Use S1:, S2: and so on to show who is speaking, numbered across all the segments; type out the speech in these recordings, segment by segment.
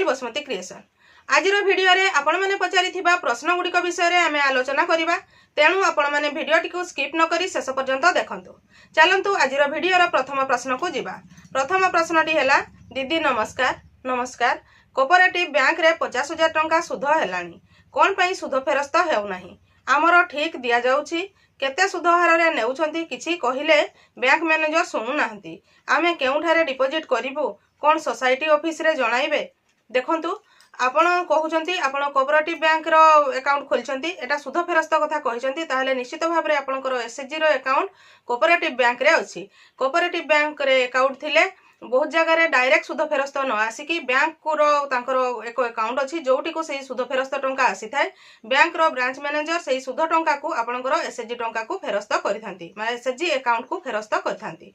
S1: Basumati creation. आज video रे आपण मैंने पचारि प्रश्न गुड़िक विषय में आम आलोचना करवा, तेणु आपण मैंने भिडियोटी को स्किप न करी शेष पर्यंत देखंतु। चलंतु आज भिडियोर प्रथम प्रश्न को जीवा। प्रथम प्रश्नटी है, दीदी नमस्कार। नमस्कार। कोऑपरेटिव बैंक रे 50,000 टंका सुध हेलानी, कौन पाई सुध फेरस्त हेउनाही? आमर ठीक दिया जाउछि, केते सुध हार रे नेउछंती किछि कहिले बैंक मैनेजर सुनु नाहंती। आमे केउठारे डिपोजिट करिवु, कौन सोसाइटी ऑफिस रे जणाइबे? देखंतु आपण कहउछंती आपण कोऑपरेटिव बैंक रो अकाउंट खोलछंती, एटा सुध फेरस्त कथा कहिसंती, ताहले निश्चित भाबरे आपनकर एसएचजी रो अकाउंट कोऑपरेटिव बैंक रे अछि। कोऑपरेटिव बैंक रे अकाउंट थिले बहुत जगह डायरेक्ट सुध फेरस्त न आसिकी बैंक को एक अकाउंट अच्छी जोटी को सही सुध फेरस्त टंका आसी थाए। बैंक रो ब्रांच मैनेजर सही सुध टंका को आपनकर एसएचजी टंका को फेरस्त करिथांती, माने एसएचजी अकाउंट को फेरस्त करिथांती।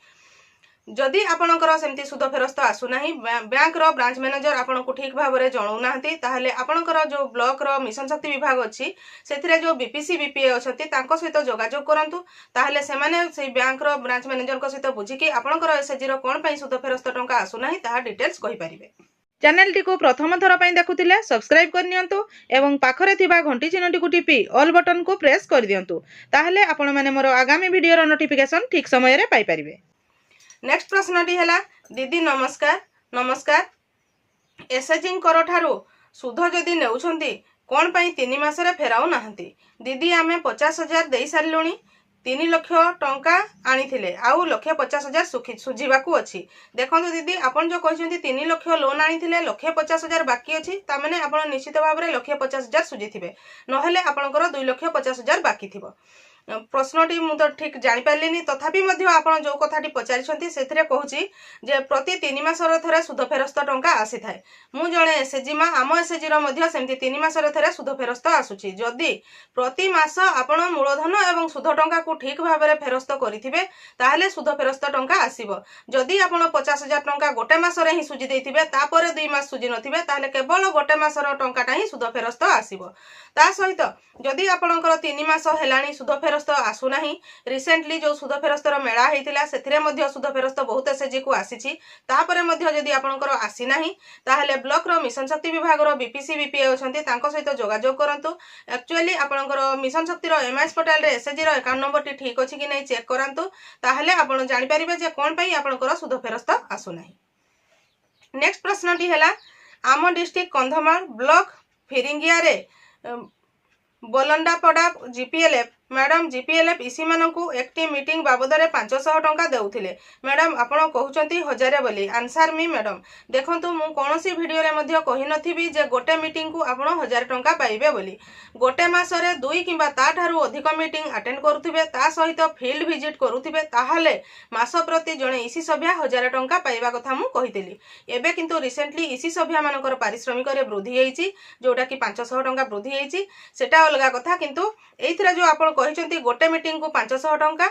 S1: जदि आपनकर सेमती सुध फेरस्त आसु नाही, बैंक रो ब्रांच मैनेजर आपनको ठीक भाव में जणाउ नाहंती, ताहले आपनकर जो ब्लॉक रो मिशन शक्ति विभाग अछि सेथिरे जो बीपीसी बीपीए अछंती तांको सहित जोगाजोग करंतु, ताहले सेमाने सेही बैंक रो ब्रांच मैनेजर को सहित बुझिकी आपनकर एसएचजी रो कोन पई सुध फेरस्त टंका आसु नाही ताहा डिटेल्स कहि परिबे। चैनल टी को प्रथम थर पई देखुथिले सब्सक्राइब कर नियंतु एवं पाखरे थिबा घंटी चिन्हटी को टिपी ऑल बटन को प्रेस कर दियंतु, ताहले आपण माने मोर आगामी वीडियो रो नोटिफिकेशन ठीक समय रे पाई परिबे। नेक्स्ट प्रश्नटी है, दीदी नमस्कार। नमस्कार। एसएचजी कर ठारू सुध जदि नेउछंती कोन पई 3 मास रे फेराउ नाहंती? दीदी आमे 50,000 देई सारलुनी, 3 लाख टंका आनीथिले आउ 1,50,000 सुझीबाकू अछि। देखंतु दीदी आपण जो कहिसंती 3 लाख लोन आनीथिले 1,50,000 बाकी अछि, ता माने आपण निश्चित भाव रे 1,50,000 सुझीथिबे, नहेले आपणकर 2,50,000 बाकी थिबो। प्रश्नटी मु तो ठीक जानी पारलिनी, तथापि मध्य आपण जो कथाटी पचारिछंती सेथिरे कहूची जे प्रति 3 मासर थरे सुध फेरस्त टंका आसी थाए। मु जणे एसएचजी मा आम एसएचजी रो मध्य सेमती 3 मासर थरे सुध फेरस्त आसुची। जदि प्रति मास आपण मूलधन एवं सुध टंका को ठीक भाव में फेरस्त करिथिबे ताहले सुध फेरस्त टंका आसीबो। जदि आपण 50,000 टंका गोटे मासरे ही सुझी देथिबे तापर 2 मास सुझी नथिबे ताहले केवल गोटे मासर टंकाटा ही सुध फेरस्त आसीबो। ता सहित जदि आपणकर 3 मास हेलानी सुध फेरस्त आसु नाही, रिसेंटली जो सुध फेरस्तर मेला हेतिला सेथिरे मध्य सुध फेरस्त बहुत एसएचजी को आसीची, तापरे मध्य जदि आपणकर आसी नाही ताहले ब्लॉक रो मिशन शक्ति विभाग रो बीपीसी बीपीए अछंती तांको सहित जोगाजोग करंतु। एक्चुअली आपणकर मिशन शक्ति रो एमएस पोर्टल रे एसएचजी रो अकाउंट नंबर टी ठीक अछि कि नै चेक करंतु, ताहले आपण जानि परिबे जे कोन पई आपणकर सुध फेरस्त आसु नाही। नेक्स्ट प्रश्नटी हैला, आम डिस्ट्रिक्ट कंधमाल ब्लॉक फिरिंगिया रे बोलंडापड़ा जीपीएलएफ मैडम जीपीएलएफ इसी मानकू एकटी मीटिंग बाबद रे 500 टंका देउथिले। मैडम आपण कहउचंती 1000 बोली, आंसर मी मैडम। देखंतु मु कोनोसी वीडियो रे मध्य कहि नथिबी जे गोटे मीटिंग को आपण 1000 टंका पाइबे बोली। गोटे मास रे 2 किबा ता ठारू अधिक मीटिंग अटेंड करूथिबे, ता सहित फील्ड विजिट करूथिबे, ताहाले मास प्रति जणे इसी सभ्या 1000 टंका पाइबा कथा मु कहितली। एबे किंतु रिसेंटली इसी सभ्या मानकर पारिश्रमिक रे वृद्धि हेइची, जोटा कि 500 टंका वृद्धि हेइची, सेटा अलगा कथा। किंतु एइथिरा जो आपण कहिसंती गोटे मीटिंग को 500 टंका,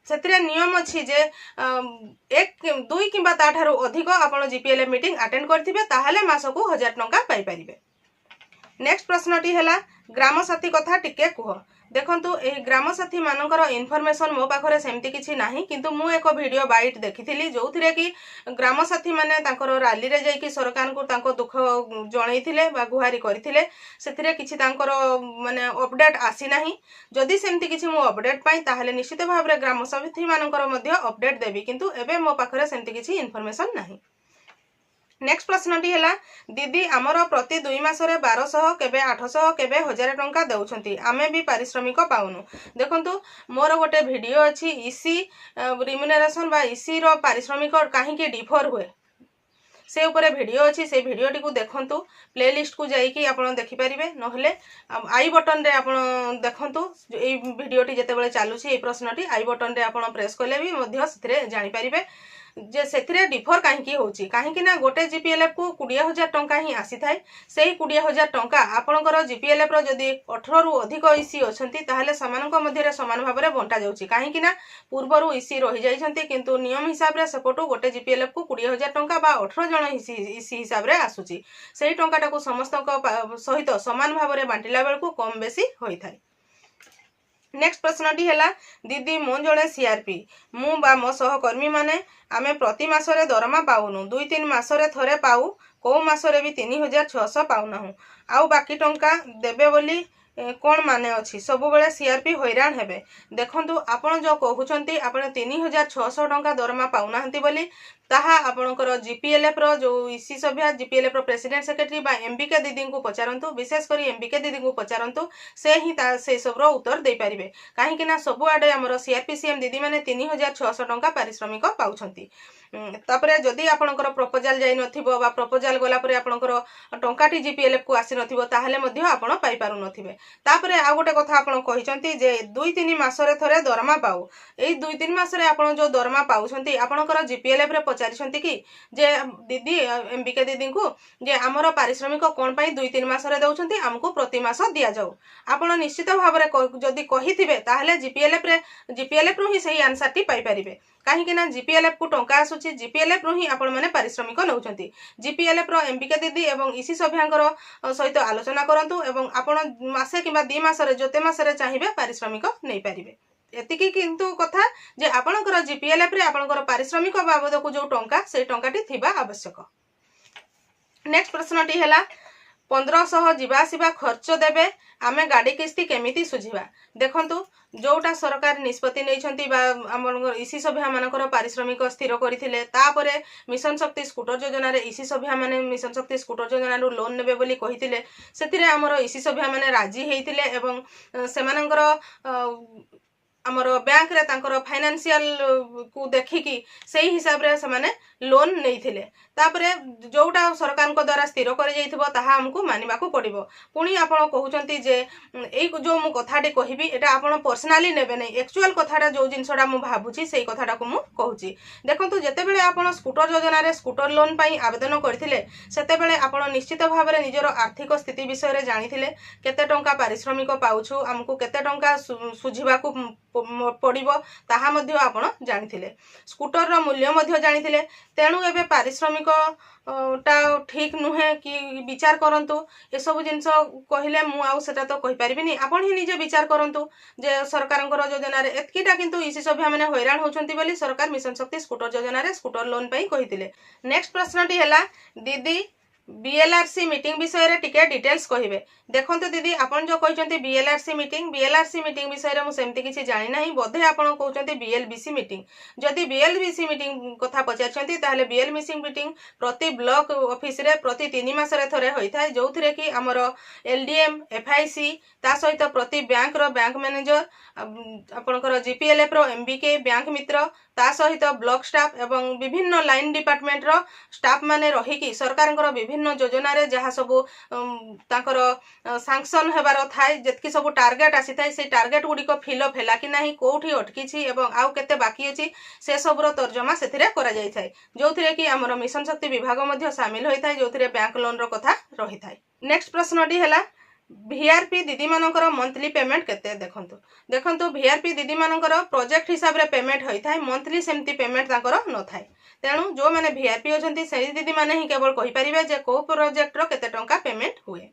S1: सेतिरे नियम अछि जे 1 2 किबा ता ठारू अधिक आपण जीपीएलएफ मीटिंग अटेंड करथिबे ताहाले मासको 1000 टंका पाई परिबे। नेक्स्ट प्रश्नटी हैला, ग्राम साथी कथा टिके कुह। देखंतु एही ग्राम साथी मानकर इनफॉरमेशन मो पाखरे सेमती किछि नाही, किंतु मु एको वीडियो बाइट देखिथिली जोथिरे कि ग्राम साथी माने तांकर रैली रे जाई कि सरकार को तांको दुख जणैथिले बा गुहारी करथिले, सेथिरे किछि तांकर माने अपडेट आसी नाही। जदि सेमती किछि मु अपडेट पाई ताहाले निश्चित भाव रे ग्राम साथी मानकर मध्य अपडेट देबी, किंतु एबे मो पाखरे सेमती किछि इनफॉरमेशन नाही। नेक्स्ट प्रश्नटी हैला, दीदी आमर प्रति 2 मासरे 1200 केबे 800 केबे 1000 टंका देउछंती, आमे भी पारिश्रमिक पाउनु। देखंतु मोर गोटे वीडियो अछि इसी रिम्यूनरेशन बा इसी रो पारिश्रमिक काहे कि डिफर हुए, से ऊपर वीडियो अच्छी, से वीडियोटी को देखंतु, प्लेलिस्ट को जाइए आप देखि पारिबे, नहले आई बटन रे आप देखंतु। ए वीडियोटी जेतेबेले चालुछि ए प्रश्नटी आई बटन रे आप प्रेस कले भी मध्य सेथिरे जानि पारिबे जे सेथिरे डिफर काहेकि होउछि। काहेकि ना गोटे जीपीएलएफ को 20,000 टंका ही आसी थाए, सेही 20,000 टंका आपणकर जीपीएलएफ रो जदि 18 रु अधिक इसी अछंती ताहले समानक मध्य रे समान भाव रे बंटा जाउछि। काहेकि ना पूर्वरु इसी रहि जाइछंती, किंतु नियम हिसाब रे सेपटु गोटे जीपीएलएफ को 20,000 टंका बा 18 जण इसी हिसाब रे आसुछि। सेही टंकाटा को समस्तक सहित समान भाव रे बांटिला बेलकु कम बेसी होई थाए। नेक्स्ट प्रश्नटी है, दीदी मो जड़े सीआरपी मु बा मो सहकर्मी माने आमे प्रति मासरे दरमा पाउनु 2-3 मासरे थरे पाऊ कौ मासरे भी 3600 पाउनाहु आउ बाकी टंका देबे बोली कौन माने अच्छी सब बेले सीआरपी हैरान हेबे देखंतु आपण जो कहउछंती आपण 3600 टंका दरमा पाउनाहंती बोली ताहा आपणकर जीपीएलएफ रो जो ईसी सभ्या जीपीएलएफ रो प्रेसिडेंट सेक्रेटरी बा एमबीके दीदी को पचारंतु विशेष करी एमबीके दीदी को पचारंतु से ही से सब रो उत्तर दे पारिबे काहे कि ना सब आडे हमरो सीआरपीसीएम दीदी माने 3600 टंका पारिश्रमिक पाउछंती तापरे जदि आपणकर प्रपोजल जाई नथिबो बा प्रपोजल गला परे आपणकर टंकाटी जीपीएलएफ को आसी नथिबो ताहाले मध्ये आपण पाई पारु नथिबे तापरे आ गोटे कथा आपण कहिसंती जे 2-3 मासरे थरे दरमा पाउ एई 2-3 मासरे आपण जो दरमा पाउछंती आपणकर जीपीएलएफ रे पचारिसंती कि जे दीदी एमबीके दीदी को जे हमरो पारिश्रमिक कोन पई 2-3 मासरे दउछंती हमको प्रति मास दिया जाऊ आपण निश्चित भाबरे जदि कहिथिबे ताहाले जीपीएलएफ रो ही सही आंसर टी पाई परिबे काहे कि ना जीपीएलएफ को टंका आसुची जीपीएलएफ रो ही आपण माने पारिश्रमिक नउछंती जीपीएलएफ रो एमबीके दीदी एवं ईसी सभ्यांकर सहित आलोचना करंतु एवं आपण मासे किबा 2 मासरे जोते मासरे चाहिबे पारिश्रमिक नै पारिबे एतिकी किंतु कथा जे आपणकर जीपीएलएफ रे आपणकर पारिश्रमिक बाबद को जो टंका से टंकाटी थिबा आवश्यक नेक्स्ट प्रश्नटी हैला 1500 जीवासीबा खर्च देबे आमे गाड़ी किस्ती केमिति सुझिबा देखंतु जोटा सरकार निष्पत्ति नैछंती बा हमर ईसी सभ्या मानकर पारिश्रमिक स्थिर करिथिले तापरे मिशन शक्ति स्कूटर योजना रे ईसी सभ्या माने मिशन शक्ति स्कूटर योजना रो लोन नेबे बोली कहिथिले सेतिरे हमर ईसी सभ्या माने राजी हेइथिले एवं सेमानकर आमर बैंक रे तांकर फाइनेंशियल को देखिकी सही हिसाब रे से माने लोन नैथिले तापरे जोटा सरकार को द्वारा स्थिर कर जाइथिबो ताहा हमको मानिबा को पड़िबो पुनी आपण कहउचंती जे एई जो मु कथाटे कहिबी एटा आपण पर्सनली नेबे नै एक्चुअल कथाटा जो जिंसडा मु भाबुची सेही कथाटा को मु कहूची देखंतु जते बेले आपण स्कूटर योजना रे स्कूटर लोन पई आवेदन करथिले सेते बेले आपण निश्चित भाव रे निजरो आर्थिक स्थिति विषय रे जानिथिले केते टंका पारिश्रमिक पाउछु हमको केते टंका सुझिबा को पड़िबो ताहा मध्ये आपण जानिथिले स्कूटर रो मूल्य मध्ये जानिथिले तेणु एबे पारिश्रमिक टा ठीक नुहे कि विचार करंतु ए सब जिंस कहिले मु आउ सेटा तो कहि परिबिनी आपण ही निजे विचार करंतु जे सरकारंकर योजना रे एतकीटा किंतु ईसी सभ्या माने हैरान होचंती बोली सरकार मिशन शक्ति स्कूटर योजना रे स्कूटर लोन पई कहिथिले नेक्स्ट प्रश्नटी हैला दीदी बीएलआरसी मीटिंग विषय रे टिके डिटेल्स कहिबे देखंतु दीदी आपण जो कहिसंती बीएलआरसी मीटिंग विषय रे मु सेमति किछि जानि नाही बोधे आपण कहउचंती बीएलबीसी मीटिंग जदि बीएलबीसी मीटिंग कथा पचारछंती ताहले बीएलबीसी मीटिंग प्रति ब्लॉक ऑफिस रे प्रति 3 मास रे थरे होइथाय जोथरे कि हमर एलडीएम एफआईसी ता सहित प्रति बैंक रो बैंक मैनेजर आपनकर जीपीएलएफ रो एमबीके बैंक मित्र ता सहित ब्लॉक स्टाफ एवं विभिन्न लाइन डिपार्टमेंट रो स्टाफ माने रही कि सरकारंकर विभिन्न योजना रे जहा सब तांकर सैंक्शन हेबार थाय जेतकी सब टार्गेट आसी थाय से टार्गेट गुडी को फिलअप हैला कि नाही कोठी अटकी छी एवं आउ केते बाकी अछि से सब रो तर्जमा सेथिरे करा जाय थाय जोथिरे कि हमर मिशन शक्ति विभाग मध्ये शामिल होई थाय जोथिरे बैंक लोन रो कथा रही थाय नेक्स्ट प्रश्नटी हैला वीआरपी दीदी मानकर मंथली पेमेंट केते देखंतु वीआरपी दीदी मानकर प्रोजेक्ट हिसाब रे पेमेंट होई थाय मंथली सेमती पेमेंट तांकर न थाय तेणु जो माने वीआरपी होचंती से दीदी माने ही केवल कहि परिबे जे को प्रोजेक्ट रो केते टंका पेमेंट हुए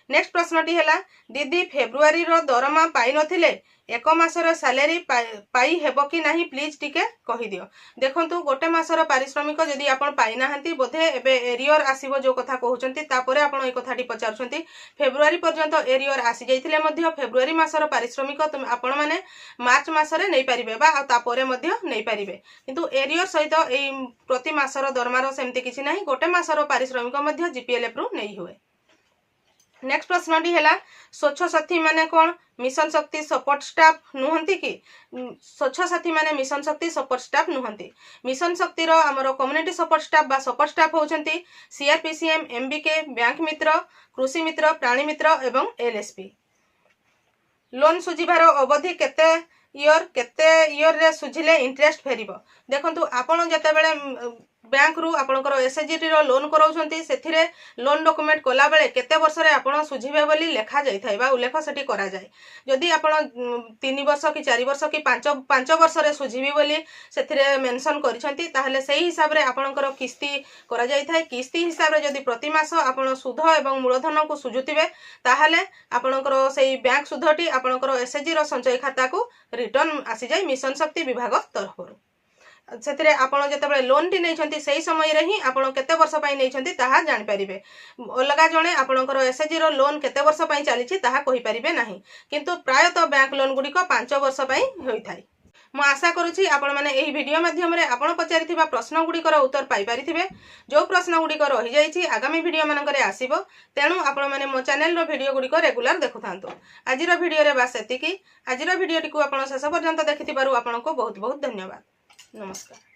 S1: नेक्स्ट प्रश्नटी हैला दीदी फेब्रुआरी रो दरमा पाई नथिले एक मासर सैलरी पाई हेबो कि नाही प्लीज टिके कहि दियो देखंतु गोटे मासर पारिश्रमिक जदि आपण पाई नाहंती बोधे एबे एरियर आसीबो जो कथा कहउचंती तापरे आपण ए कथाटी पचारछंती फेब्रुआरी पर्यंत एरियर आसी जाइथिले मध्ये फेब्रुआरी मासर पारिश्रमिक आपण माने मार्च मासरे नै परिबे बा आ तापरे मध्ये नै परिबे किंतु एरियर सहित ए प्रति मासर दरमार सेमति किछि नाही गोटे मासर पारिश्रमिक मध्ये जीपीएलएफ रु नै हुए नेक्स्ट प्रश्नटी हैला स्वच्छ साथी माने कोन मिशन शक्ति सपोर्ट स्टाफ नुहंती कि स्वच्छ साथी माने मिशन शक्ति सपोर्ट स्टाफ नुहंती मिशन शक्ति रो हमरो कम्युनिटी सपोर्ट स्टाफ बा सपोर्ट स्टाफ होचंती सीआरपीसीएम एमबीके बैंक मित्र कृषि मित्र प्राणी मित्र एवं एलएसपी लोन सुझिबार अवधि केते ईयर रे सुझिले इंटरेस्ट फेरिबो देखंतु आपण जते बेले बैंक रु आपनकर एसएचजी रो लोन कराउछंती सेथिरे लोन डॉक्यूमेंट कोला बेले केते वर्ष रे आपण सुझिबे बोली लेखा जाई थाय बा उल्लेख सेठी करा जाय जदि आपण 3 वर्ष कि 4 वर्ष कि 5 वर्ष रे सुझिबी बोली सेथिरे मेंशन करिसंती ताहले सेही हिसाब रे आपनकर किस्ती करा जाई थाय किस्ती हिसाब रे जदि प्रति मास आपण सुध एवं मूलधन को सुजुतिबे ताहले आपनकर सेही बैंक सुधटी आपनकर एसएचजी रो संचय खाता को रिटर्न आसी जाय मिशन शक्ति विभाग तरफरु ସେଥିରେ ଆପଣ ଯେତେବେଳେ ଲୋନ୍ଟି ନେଇଛନ୍ତି ସେହି ସମୟରେ ହିଁ ଆପଣ କେତେ ବର୍ଷ ପାଇଁ ନେଇଛନ୍ତି ତାହା ଜାଣିପାରିବେ। ଅଲଗା ଜଣେ ଆପଣଙ୍କର ଏସ୍ଏଚ୍ଜିର ଲୋନ୍ କେତେ ବର୍ଷ ପାଇଁ ଚାଲିଛି ତାହା କହିପାରିବେ ନାହିଁ, କିନ୍ତୁ ପ୍ରାୟତଃ ବ୍ୟାଙ୍କ ଲୋନ୍ ଗୁଡ଼ିକ 5 ବର୍ଷ ପାଇଁ ହୋଇଥାଏ। ମୁଁ ଆଶା କରୁଛି ଆପଣମାନେ ଏହି ଭିଡ଼ିଓ ମାଧ୍ୟମରେ ଆପଣ ପଚାରିଥିବା ପ୍ରଶ୍ନ ଗୁଡ଼ିକର ଉତ୍ତର ପାଇପାରିଥିବେ। ଯେଉଁ ପ୍ରଶ୍ନ ଗୁଡ଼ିକ ରହିଯାଇଛି ଆଗାମୀ ଭିଡ଼ିଓ ମାନଙ୍କରେ ଆସିବ, ତେଣୁ ଆପଣମାନେ ମୋ ଚ୍ୟାନେଲର ଭିଡ଼ିଓ ଗୁଡ଼ିକ ରେଗୁଲାର ଦେଖୁଥାନ୍ତୁ। ଆଜିର ଭିଡ଼ିଓରେ ବାସ୍ ଏତିକି। ଆଜିର ଭିଡ଼ିଓଟିକୁ ଆପଣ ଶେଷ ପର୍ଯ୍ୟନ୍ତ ଦେଖିଥିବାରୁ ଆପଣଙ୍କୁ ବହୁତ ବହୁତ ଧନ୍ୟବାଦ। ନମସ୍କାର।